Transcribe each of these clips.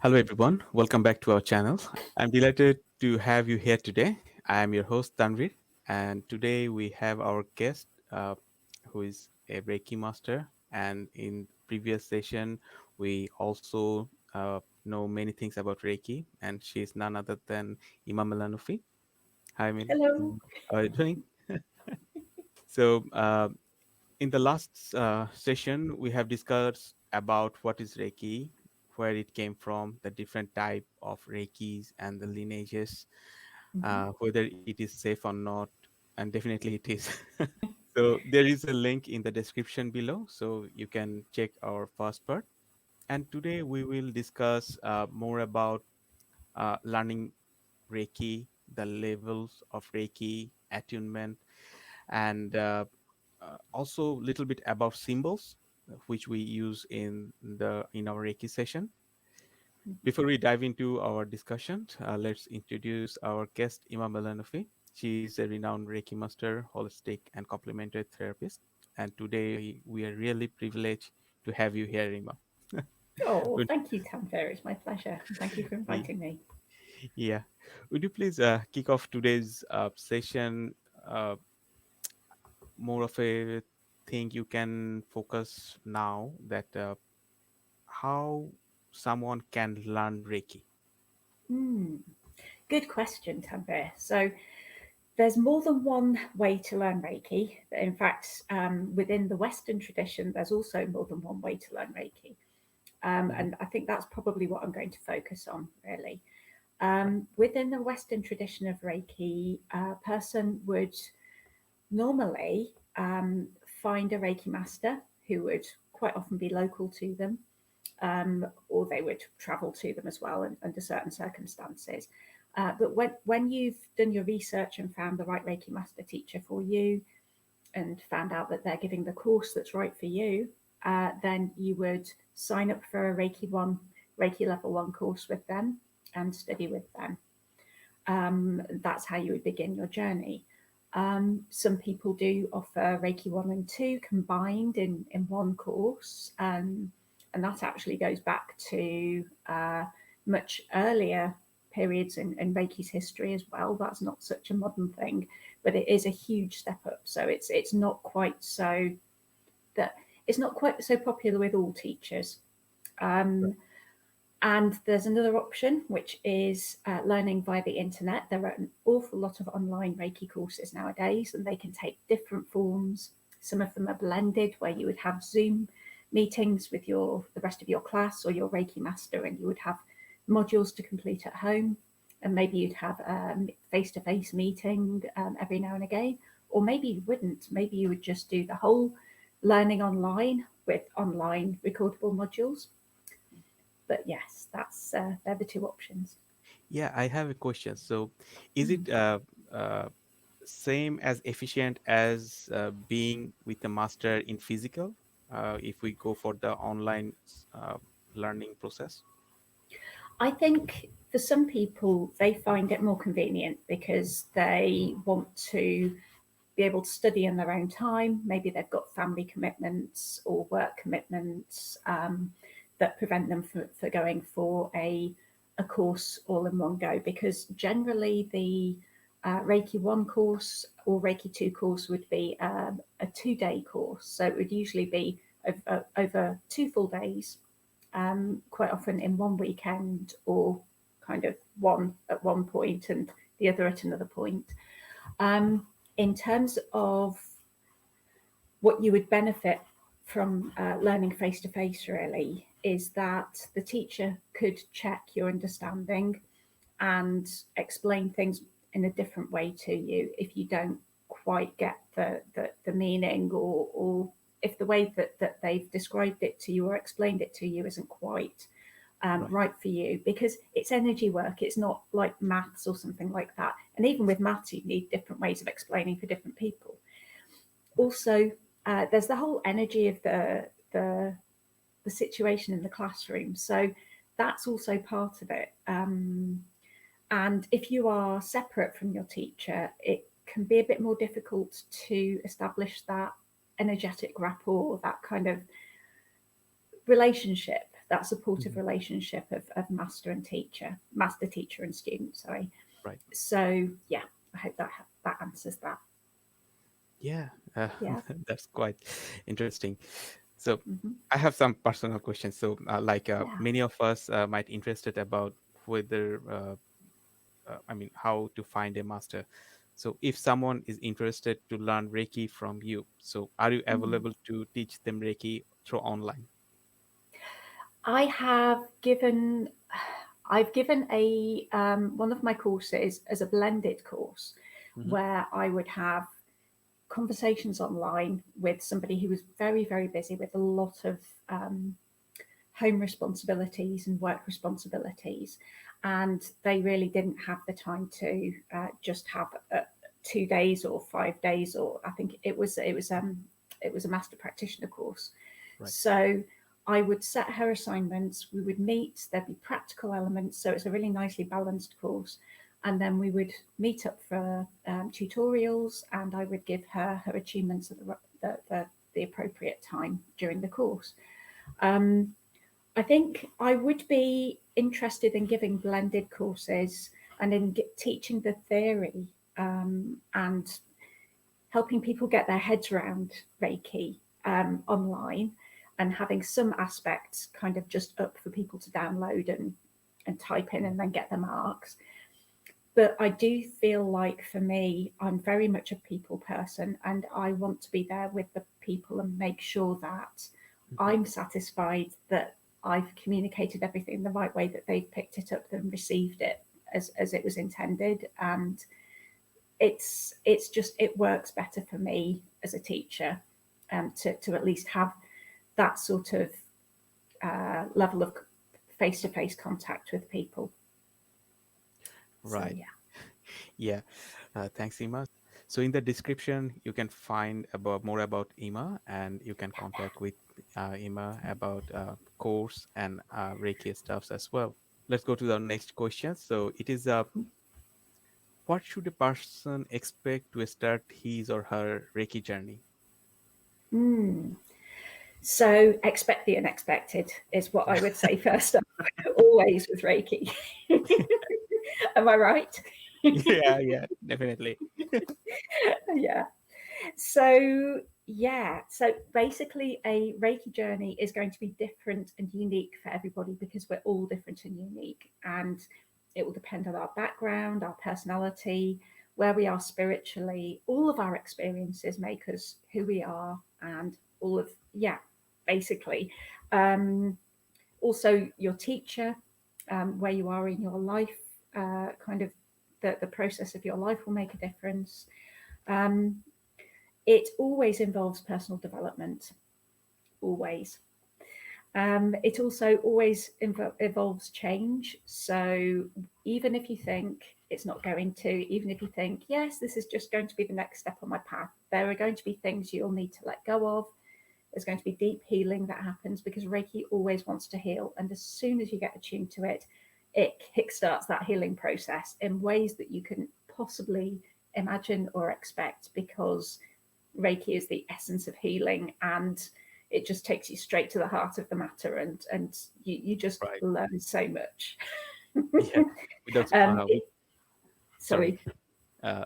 Hello, everyone. Welcome back to our channel. I'm delighted to have you here today. I am your host, Tanvir, and today we have our guest who is a Reiki master. And in previous session, we also know many things about Reiki, and she is none other than Ema Melanaphy. Hi, Mel. Hello. How are you doing? So, in the last session, we have discussed about what is Reiki, where it came from, the different type of Reikis and the lineages, Mhm. whether it is safe or not, and definitely it is. So there is a link in the description below, so you can check our first part. And today we will discuss more about learning Reiki, the levels of Reiki, attunement, and also a little bit about symbols which we use in our Reiki session. Before we dive into our discussion, let's introduce our guest, Ima Melanaphy. She is a renowned Reiki master, holistic and complementary therapist. And today we are really privileged to have you here, Ima. Oh, Would, thank you, Tanvir. It's my pleasure. Thank you for y- inviting me. yeah. Would you please kick off today's session? Uh, More of a thing you can focus now that how someone can learn Reiki. Hmm. Good question, Tanvir. So, there's more than one way to learn Reiki. In fact, within the Western tradition, there's also more than one way to learn Reiki. Mhm. And I think that's probably what I'm going to focus on, really. Right. Within the Western tradition of Reiki, a person would normally find a Reiki master who would quite often be local to them, or they would travel to them as well under certain circumstances. But when you've done your research and found the right Reiki master teacher for you and found out that they're giving the course that's right for you, then you would sign up for a Reiki level one course with them and study with them. That's how you would begin your journey. Some people do offer Reiki 1 and 2 combined in one course, and that actually goes back to much earlier periods in Reiki's history as well. That's not such a modern thing, but it is a huge step up. So it's not quite so that it's not quite so popular with all teachers. Um, and there's another option, which is learning via the internet. There are an awful lot of online Reiki courses nowadays, and they can take different forms. Some of them are blended, where you would have Zoom meetings with the rest of your class or your Reiki master, and you would have modules to complete at home. And maybe you'd have a face-to-face meeting every now and again, or maybe you wouldn't. Maybe you would just do the whole learning online with online recordable modules. But yes, they're the two options. Yeah, I have a question. So, is Mm. it uh, same as efficient as being with a master in physical? If we go for the online uh, learning process? I think for some people, they find it more convenient because they want to be able to study in their own time. Maybe they've got family commitments or work commitments that prevent them for going for a course all in one go. Because generally, the Reiki 1 course or Reiki 2 course would be a 2-day course. So it would usually be over 2 full days, quite often in one weekend or kind of one at one point and the other at another point. Um, in terms of what you would benefit from learning face to face, really, is that the teacher could check your understanding and explain things in a different way to you if you don't quite get the meaning, or if the way that they've described it to you or explained it to you isn't quite Right. right for you, because it's energy work. It's not like maths or something like that. And even with maths, you need different ways of explaining for different people. Also, there's the whole energy of the situation in the classroom. So that's also part of it. And if you are separate from your teacher, it can be a bit more difficult to establish that energetic rapport, that kind of relationship that supportive Mhm. relationship of master and teacher, master, teacher, and student. Sorry. Right. So yeah, I hope that answers that. Yeah, Yeah. that's quite interesting. So Hmm. I have some personal questions. So like Yeah. many of us might interested about whether I mean how to find a master. So if someone is interested to learn Reiki from you, so are you Mm. available to teach them Reiki through online? I have given I've given a one of my courses as a blended course Hmm. where I would have conversations online with somebody who was very, very busy with a lot of um, home responsibilities and work responsibilities, and they really didn't have the time to just have 2 days or 5 days, or I think it was a master practitioner course. Right. So I would set her assignments, we would meet, there'd be practical elements, so it's a really nicely balanced course. And then we would meet up for tutorials, and I would give her her achievements at the appropriate time during the course. Um, I think I would be interested in giving blended courses and in teaching the theory, and helping people get their heads around Reiki online, and having some aspects kind of just up for people to download and type in Mm. and then get the marks. But I do feel like for me, I'm very much a people person, and I want to be there with the people and make sure that Mhm. I'm satisfied that I've communicated everything the right way, that they've picked it up and received it as it was intended. And it's just, it works better for me as a teacher, to at least have that sort of level of face to face contact with people. So Right. yeah. Yeah. Thanks, Ema. So in the description, you can find about more about Ema, and you can contact with Ema about course and Reiki stuffs as well. Let's go to the next question. So it is what should a person expect to start his or her Reiki journey? Mm. So expect the unexpected is what I would say first up, always with Reiki. Am I right? Yeah, yeah, definitely. Yeah. So, yeah. So basically, a Reiki journey is going to be different and unique for everybody because we're all different and unique. And it will depend on our background, our personality, where we are spiritually. All of our experiences make us who we are, and all of, yeah, basically. Um, Also, your teacher, where you are in your life, kind of the process of your life will make a difference. Um, it always involves personal development, always. It also always involves change. So even if you think it's not going to, even if you think, yes, this is just going to be the next step on my path, there are going to be things you'll need to let go of. There's going to be deep healing that happens because Reiki always wants to heal. And as soon as you get attuned to it, it kickstarts that healing process in ways that you couldn't possibly imagine or expect, because Reiki is the essence of healing, and it just takes you straight to the heart of the matter, and you just Right. learn so much. Yeah. Without um, it, sorry. Sorry. Uh,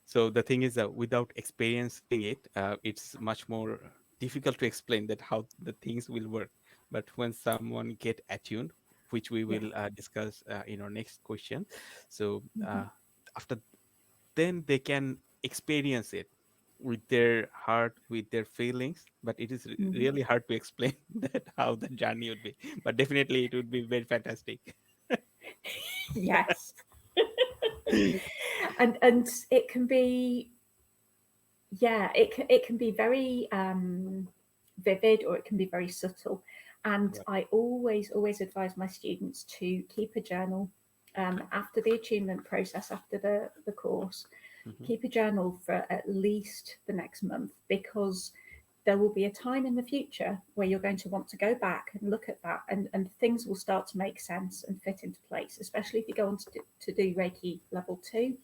so the thing is that without experiencing it, it's much more difficult to explain that how the things will work. But when someone get attuned, which we Yeah. will discuss in our next question, so Hmm. after then they can experience it with their heart, with their feelings. But it is Hmm. really hard to explain that how the journey would be. But definitely it would be very fantastic. Yes. And it can be, yeah, it can be very vivid, or it can be very subtle. And Right. I always advise my students to keep a journal after the attunement process, after the course. Hmm. Keep a journal for at least the next month, because there will be a time in the future where you're going to want to go back and look at that, and things will start to make sense and fit into place, especially if you go on to do Reiki level 2,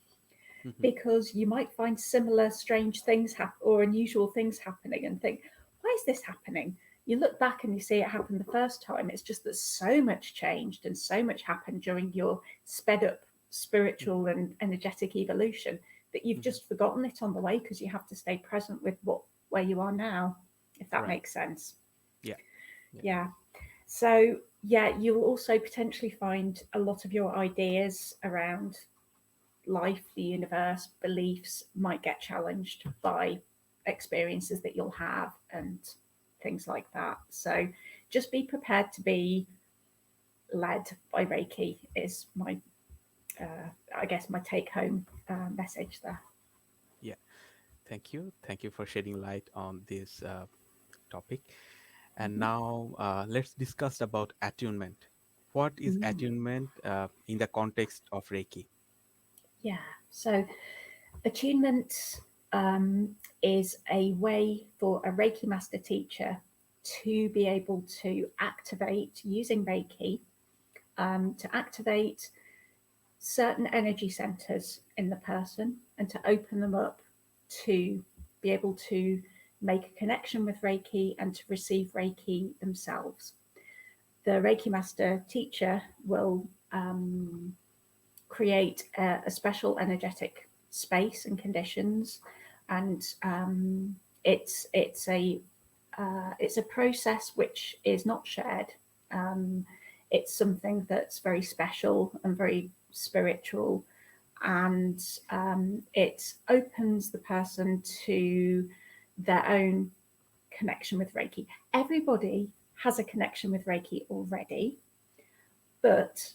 Hmm. because you might find similar strange things or unusual things happening and think, why is this happening? You look back and you see it happened the first time. It's just that so much changed and so much happened during your sped up spiritual and energetic evolution that you've Mm-hmm. just forgotten it on the way because you have to stay present with what where you are now, if that Right. makes sense. Yeah. Yeah. Yeah. So yeah, you'll also potentially find a lot of your ideas around life, the universe, beliefs might get challenged by experiences that you'll have and things like that. So just be prepared to be led by Reiki is my, I guess, my take home message there. Yeah. Thank you. Thank you for shedding light on this topic. And Mhm. now let's discuss about attunement. What is Mm. attunement in the context of Reiki? Yeah. So attunement um, is a way for a Reiki master teacher to be able to activate using Reiki to activate certain energy centers in the person and to open them up to be able to make a connection with Reiki and to receive Reiki themselves. The Reiki master teacher will create a special energetic space and conditions, and it's a process which is not shared. Um, it's something that's very special and very spiritual, and it opens the person to their own connection with Reiki. Everybody has a connection with Reiki already, but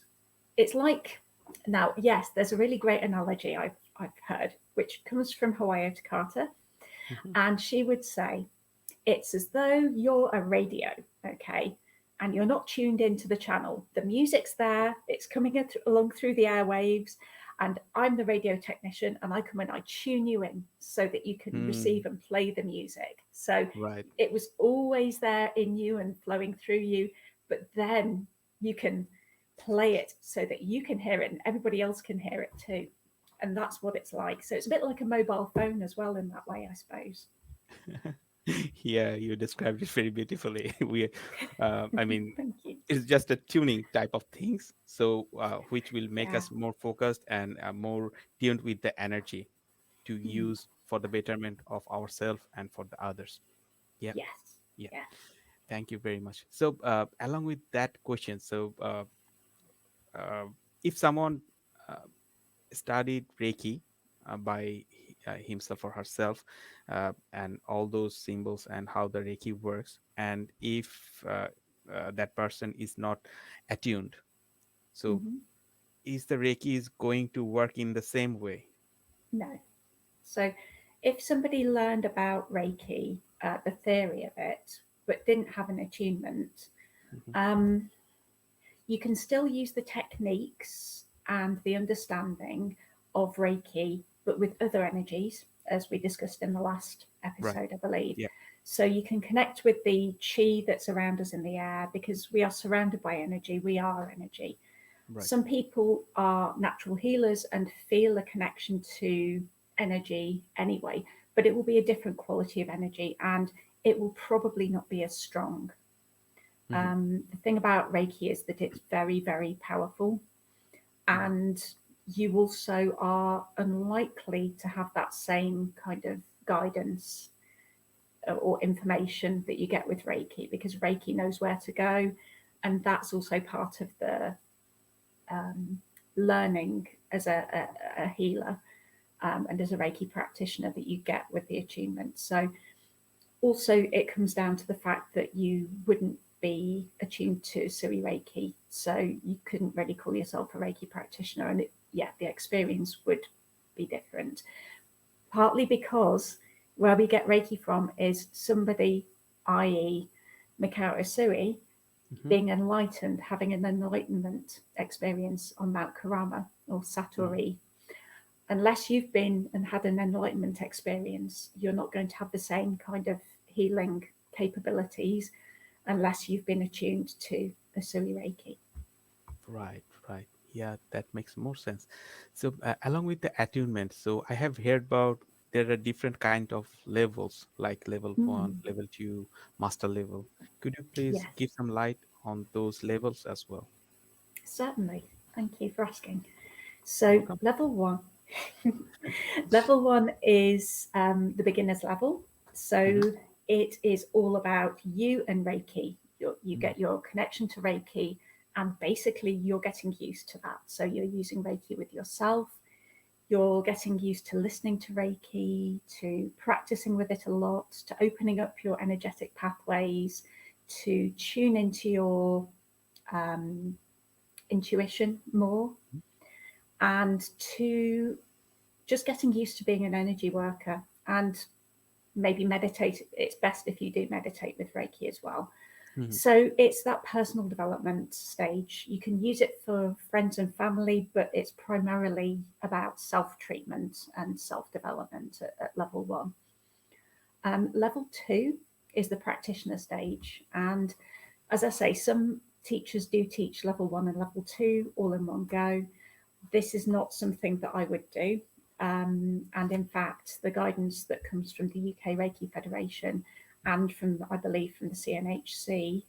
it's like now, yes, there's a really great analogy I've heard, which comes from Hawaii Takata, Mhm. and she would say it's as though you're a radio, okay, and you're not tuned into the channel. The music's there, it's coming along through the airwaves, and I'm the radio technician, and I come and I tune you in so that you can Mm, receive and play the music. So right. it was always there in you and flowing through you, but then you can play it so that you can hear it and everybody else can hear it too. And that's what it's like. So it's a bit like a mobile phone as well in that way, I suppose. Yeah, you described it very beautifully. I mean, Thank you. it's just a tuning type of things, so which will make Yeah. us more focused and more tuned with the energy to Mm. use for the betterment of ourselves and for the others. Yeah, Yes. yeah. Yeah. Thank you very much. So, along with that question, uh, if someone uh, studied Reiki by himself or herself, and all those symbols and how the Reiki works, and if that person is not attuned, so Hmm. is the Reiki is going to work in the same way? No. So if somebody learned about Reiki, the theory of it, but didn't have an attunement, Hmm. um, you can still use the techniques and the understanding of Reiki, but with other energies, as we discussed in the last Right. episode, I believe. Yeah. So you can connect with the chi that's around us in the air because we are surrounded by energy, we are energy. Right. Some people are natural healers and feel a connection to energy anyway, but it will be a different quality of energy and it will probably not be as strong. Hmm. The thing about Reiki is that it's very, very powerful, Hmm. and you also are unlikely to have that same kind of guidance or information that you get with Reiki because Reiki knows where to go, and that's also part of the um, learning as a healer and as a Reiki practitioner that you get with the attunement. So also it comes down to the fact that you wouldn't be attuned to Sui Reiki, so you couldn't really call yourself a Reiki practitioner, and yeah, the experience would be different. Partly because where we get Reiki from is somebody, i.e., Mikao Sui, Hmm. being enlightened, having an enlightenment experience on Mount Karama or Hmm. Satori. Unless you've been and had an enlightenment experience, you're not going to have the same kind of healing capabilities unless you've been attuned to a Sui Reiki. Right. Right. Yeah, that makes more sense. So, along with the attunement, so I have heard about. there are different kind of levels, like level 1, Mm, level 2, master level. Could you please yes, give some light on those levels as well? certainly. Thank you for asking. So, Welcome. level one, level one is the beginner's level. Mm-hmm. So, it is all about you and Reiki. You Mm-hmm. get your connection to Reiki, and basically, you're getting used to that. So, you're using Reiki with yourself. You're getting used to listening to Reiki, to practicing with it a lot, to opening up your energetic pathways, to tune into your um, intuition more, and to just getting used to being an energy worker, and maybe meditate. It's best if you do meditate with Reiki as well. Mm-hmm. So it's that personal development stage. You can use it for friends and family, but it's primarily about self treatment and self development at level one. Level two is the practitioner stage. And as I say, some teachers do teach level one and level two all in one go. This is not something that I would do. And in fact, the guidance that comes from the UK Reiki Federation and from, I believe, from the CNHC,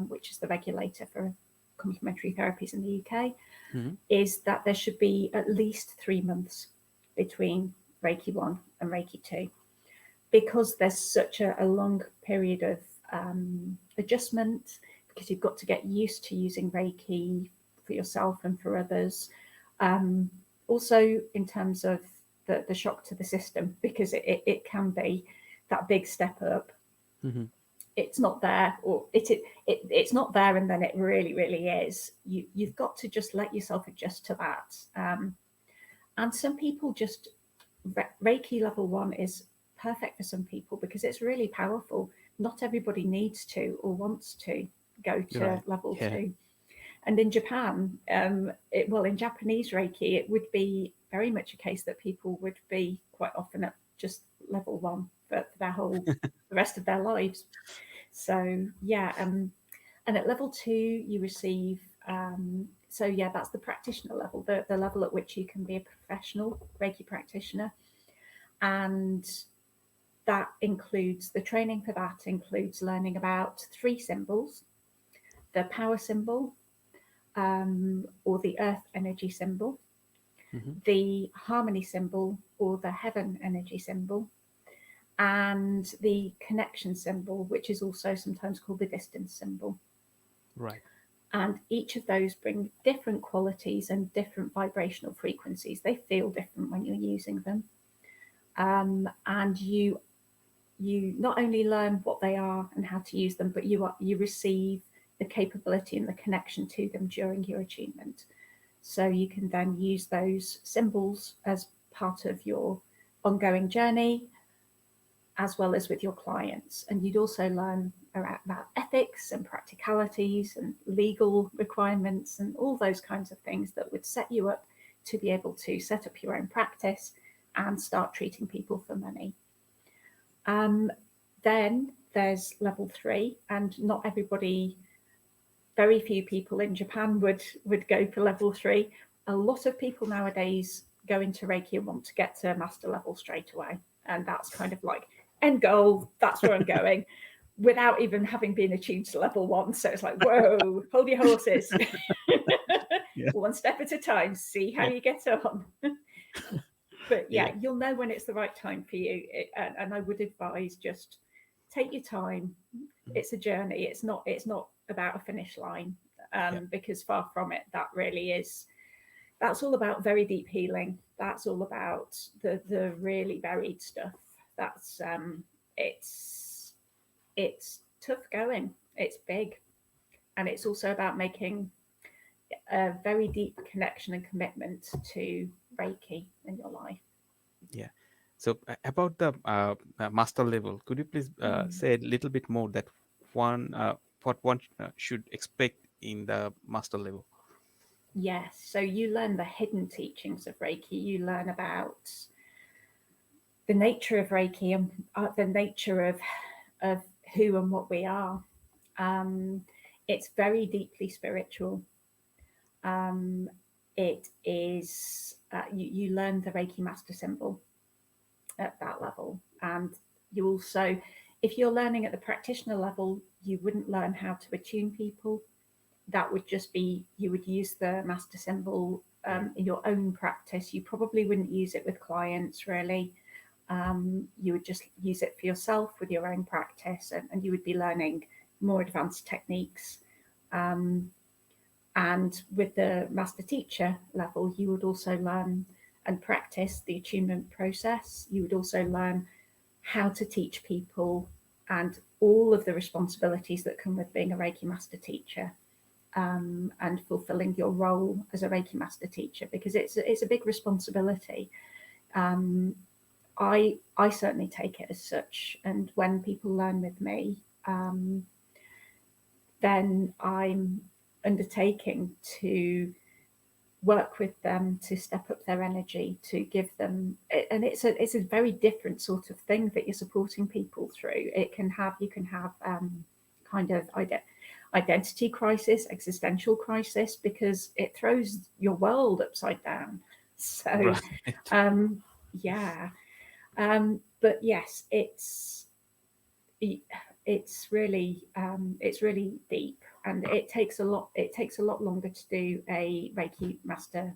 which is the regulator for complementary therapies in the UK, Mm-hmm. is that there should be at least 3 months between Reiki 1 and Reiki 2 because there's such a long period of adjustment, because you've got to get used to using Reiki for yourself and for others. Um, Also, in terms of the shock to the system, because it can be that big step up. Mm-hmm. It's not there, or it's not there, and then it really is. You've got to just let yourself adjust to that. And some people just Reiki level one is perfect for some people because it's really powerful. Not everybody needs to or wants to go You're to right. level Yeah. two. And in Japan, in Japanese Reiki, it would be very much a case that people would be quite often at just level one for their whole the rest of their lives. So yeah, and at level two, you receive. So yeah, that's the practitioner level, the level at which you can be a professional Reiki practitioner, and that includes the training for that includes learning about three symbols: the power symbol, or the earth energy symbol, Mm-hmm. the harmony symbol, or the heaven energy symbol, and the connection symbol, which is also sometimes called the distance symbol. Right. And each of those bring different qualities and different vibrational frequencies. They feel different when you're using them. And you not only learn what they are and how to use them, but you receive the capability and the connection to them during your attunement. So you can then use those symbols as part of your ongoing journey, as well as with your clients. And you'd also learn about ethics and practicalities and legal requirements and all those kinds of things that would set you up to be able to set up your own practice and start treating people for money. Um, then there's level three, and not everybody, very few people in Japan would go for level three. A lot of people nowadays go into Reiki and want to get to master level straight away, and that's kind of like end goal. That's where I'm going, without even having been attuned to level one. So it's like, whoa, hold your horses, Yeah. one step at a time. See how Yeah. you get on. But Yeah. yeah, you'll know when it's the right time for you. And I would advise just take your time. Mhm. It's a journey. It's not about a finish line, Yeah. because far from it. That really is. That's all about very deep healing. That's all about the really buried stuff. That's it's it's tough going. It's big, and it's also about making a very deep connection and commitment to Reiki in your life. Yeah. So about the master level, could you please Mm. say a little bit more that what one should expect in the master level? Yes, so you learn the hidden teachings of Reiki. You learn about the nature of Reiki and the nature of who and what we are. Um, it's very deeply spiritual. It is you learn the Reiki master symbol, at that level. And you also, if you're learning at the practitioner level, you wouldn't learn how to attune people. That would just be, you would use the master symbol Right. in your own practice. You probably wouldn't use it with clients really. You would just use it for yourself with your own practice, and you would be learning more advanced techniques. Um, and with the master teacher level, you would also learn and practice the attunement process. You would also learn how to teach people and all of the responsibilities that come with being a Reiki master teacher, and fulfilling your role as a Reiki master teacher, because it's a big responsibility. Um, I certainly take it as such, and when people learn with me, um, then I'm undertaking to work with them to step up their energy, to give them, and it's a very different sort of thing that you're supporting people through. You can have kind of identity crisis, existential crisis, because it throws your world upside down. So Right. um, yeah, but yes, it's really deep, and it takes a lot longer to do a Reiki master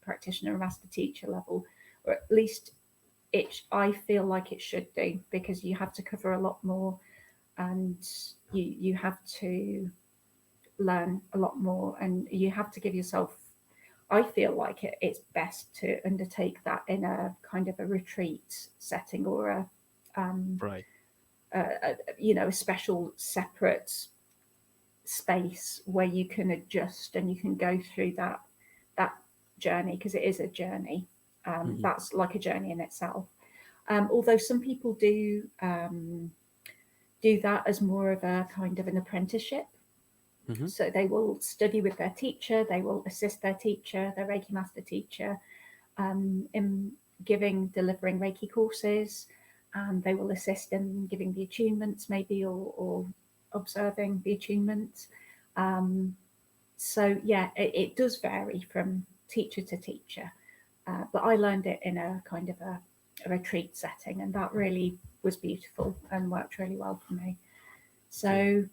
practitioner, master teacher level, or at least I feel like it should do, because you have to cover a lot more, and you have to learn a lot more, and you have to give yourself. I feel like it's best to undertake that in a kind of a retreat setting, or um, Right. a special separate space where you can adjust and you can go through that journey, because it is a journey. Hmm. That's like a journey in itself. Although some people do that as more of a kind of an apprenticeship. Hmm. So they will study with their teacher, they will assist their teacher, their Reiki master teacher, in delivering Reiki courses, and they will assist in giving the attunements, maybe, or observing the attunements. Um, so yeah, it does vary from teacher to teacher, but I learned it in a kind of a retreat setting, and that really was beautiful and worked really well for me. Okay. So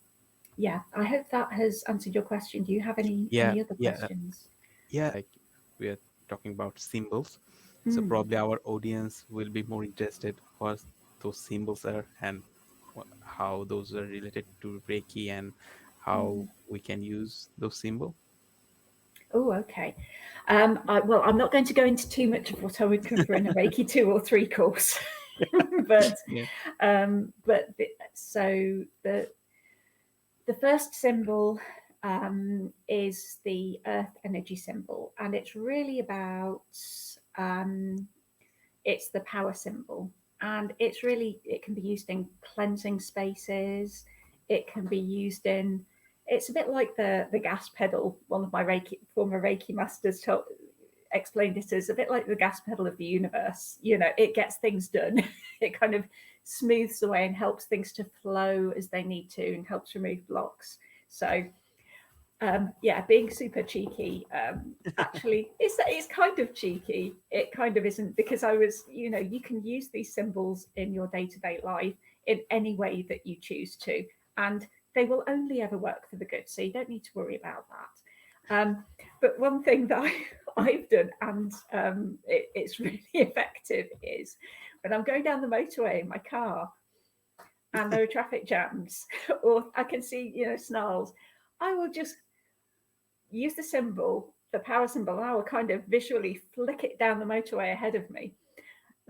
yeah, I hope that has answered your question. Do you have Yeah. any other Yeah. questions? Like we are talking about symbols, so Mm, probably our audience will be more interested what those symbols are, and how those are related to Reiki, and how mm. we can use those symbols. Oh, okay. Well, I'm not going to go into too much of what I would cover in a Reiki 2 or 3 course, but Yeah. so the first symbol is the Earth energy symbol, and it's really about um, it's the power symbol, and it can be used in cleansing spaces. It can be used in, it's a bit like the gas pedal. One of my former Reiki masters explained it as a bit like the gas pedal of the universe. It gets things done. It kind of smooths the way and helps things to flow as they need to, and helps remove blocks. So yeah, being super cheeky. Actually, it's kind of cheeky. It kind of isn't, because you can use these symbols in your day to day life in any way that you choose to, and they will only ever work for the good. So you don't need to worry about that. But one thing that I've done, and it's really effective, is when I'm going down the motorway in my car and there are traffic jams, or I can see snarls, I will just use the symbol, the power symbol, and I will kind of visually flick it down the motorway ahead of me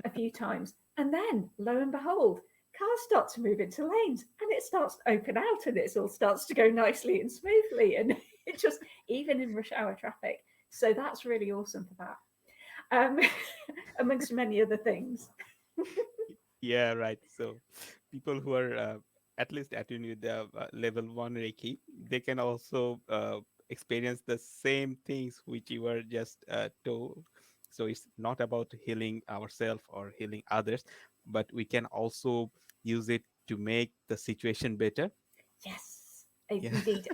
a few times. And then, lo and behold, cars start to move into lanes, and it starts to open out, and it all starts to go nicely and smoothly. And it just, even in rush hour traffic. So that's really awesome for that, amongst many other things. Yeah, right. So people who are at least attuned with the level one Reiki, they can also experience the same things which you were just told. So it's not about healing ourselves or healing others, but we can also use it to make the situation better. Yes, Yeah. indeed.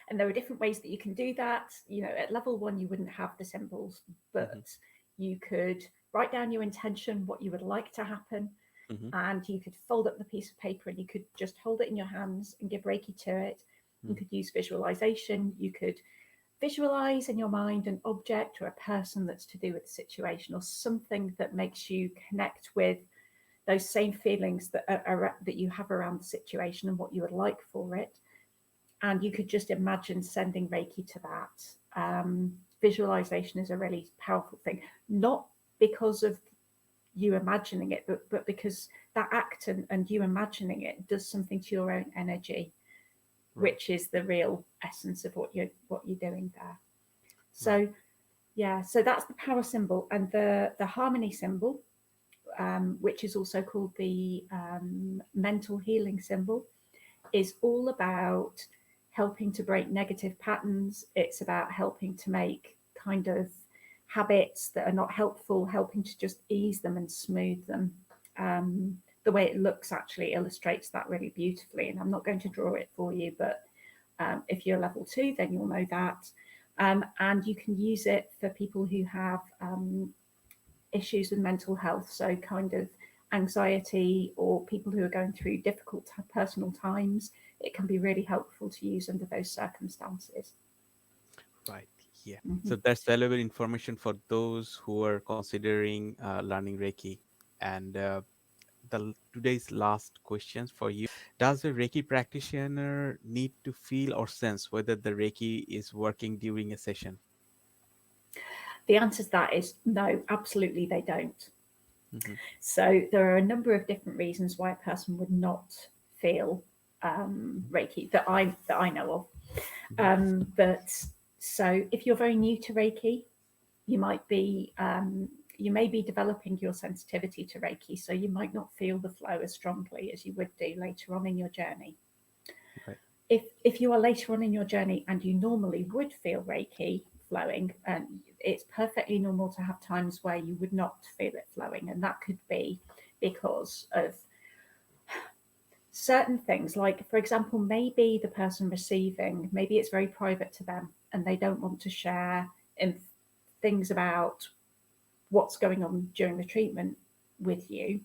And there are different ways that you can do that. At level 1, you wouldn't have the symbols, but Hmm. you could write down your intention, what you would like to happen, Mm-hmm. and you could fold up the piece of paper and you could just hold it in your hands and give Reiki to it. You could use visualization. You could visualize in your mind an object or a person that's to do with the situation, or something that makes you connect with those same feelings that you have around the situation and what you would like for it. And you could just imagine sending Reiki to that. Visualization is a really powerful thing, not because of you imagining it, but because that act and you imagining it does something to your own energy, Right. which is the real essence of what you're doing there. Right. So yeah, so that's the power symbol, and the harmony symbol, which is also called the mental healing symbol, is all about helping to break negative patterns. It's about helping to make kind of habits that are not helpful, helping to just ease them and smooth them. The way it looks actually illustrates that really beautifully. And I'm not going to draw it for you, but if you're level 2, then you'll know that. And you can use it for people who have issues with mental health, so kind of anxiety, or people who are going through difficult personal times. It can be really helpful to use under those circumstances. Right. Yeah. Mm-hmm. So that's valuable information for those who are considering learning Reiki. And today's last questions for you. Does a Reiki practitioner need to feel or sense whether the Reiki is working during a session? The answer to that is no, absolutely they don't. Mm-hmm. So there are a number of different reasons why a person would not feel Reiki that I know of. Mm-hmm. But so if you're very new to Reiki, you might be you may be developing your sensitivity to Reiki, so you might not feel the flow as strongly as you would do later on in your journey. Right. If you are later on in your journey and you normally would feel Reiki flowing, and it's perfectly normal to have times where you would not feel it flowing, and that could be because of certain things, like for example, maybe the person receiving, maybe it's very private to them and they don't want to share in things about what's going on during the treatment with you.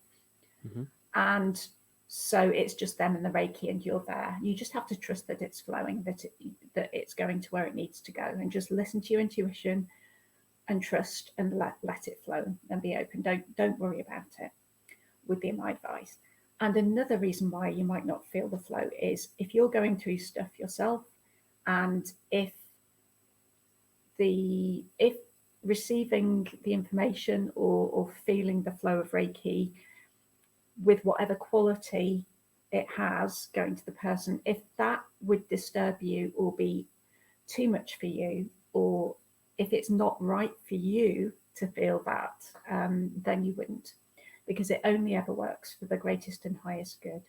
Mm-hmm. And so it's just them and the Reiki, and you're there. You just have to trust that it's flowing, that it's going to where it needs to go, and just listen to your intuition and trust and let it flow and be open. Don't worry about it, would be my advice. And another reason why you might not feel the flow is if you're going through stuff yourself, and if receiving the information, or feeling the flow of Reiki with whatever quality it has going to the person, if that would disturb you or be too much for you, or if it's not right for you to feel that, then you wouldn't, because it only ever works for the greatest and highest good.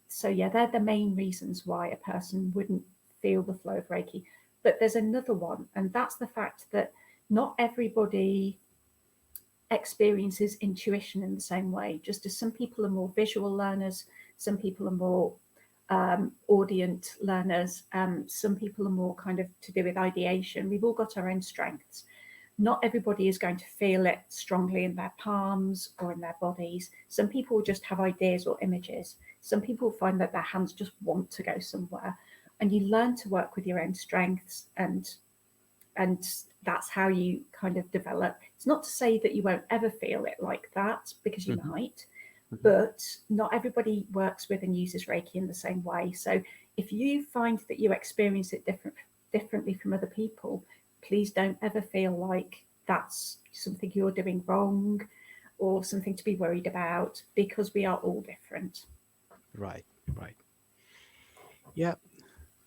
So yeah, they're the main reasons why a person wouldn't feel the flow of Reiki. But there's another one, and that's the fact that not everybody experiences intuition in the same way. Just as some people are more visual learners, some people are more audient learners, some people are more kind of to do with ideation. We've all got our own strengths. Not everybody is going to feel it strongly in their palms or in their bodies. Some people just have ideas or images. Some people find that their hands just want to go somewhere. And you learn to work with your own strengths, and that's how you kind of develop. It's not to say that you won't ever feel it like that, because you Mm-hmm. might, Mm-hmm. but not everybody works with and uses Reiki in the same way. So if you find that you experience it differently from other people, please don't ever feel like that's something you're doing wrong or something to be worried about, because we are all different. Right. Right. Yeah.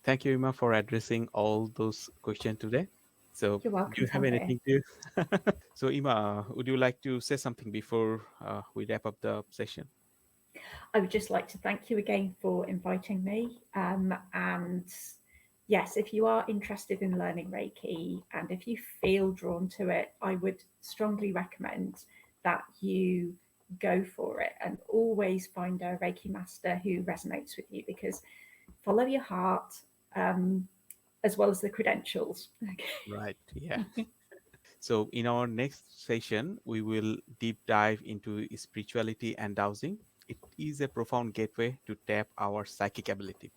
Thank you, Ima, for addressing all those questions today. So, You're do welcome, you have Tanvir. anything to? So, Ima, would you like to say something before we wrap up the session? I would just like to thank you again for inviting me. And yes, if you are interested in learning Reiki and if you feel drawn to it, I would strongly recommend that you go for it, and always find a Reiki master who resonates with you, because follow your heart, um, as well as the credentials. Right. Yeah. So, in our next session, we will deep dive into spirituality and dowsing. It is a profound gateway to tap our psychic ability.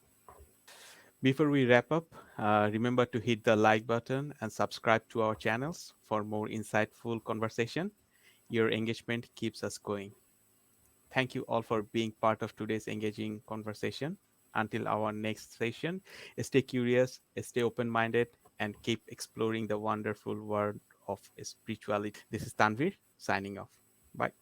Before we wrap up, remember to hit the like button and subscribe to our channels for more insightful conversation. Your engagement keeps us going. Thank you all for being part of today's engaging conversation. Until our next session, stay curious, stay open minded, and keep exploring the wonderful world of spirituality. This is Tanvir signing off. Bye.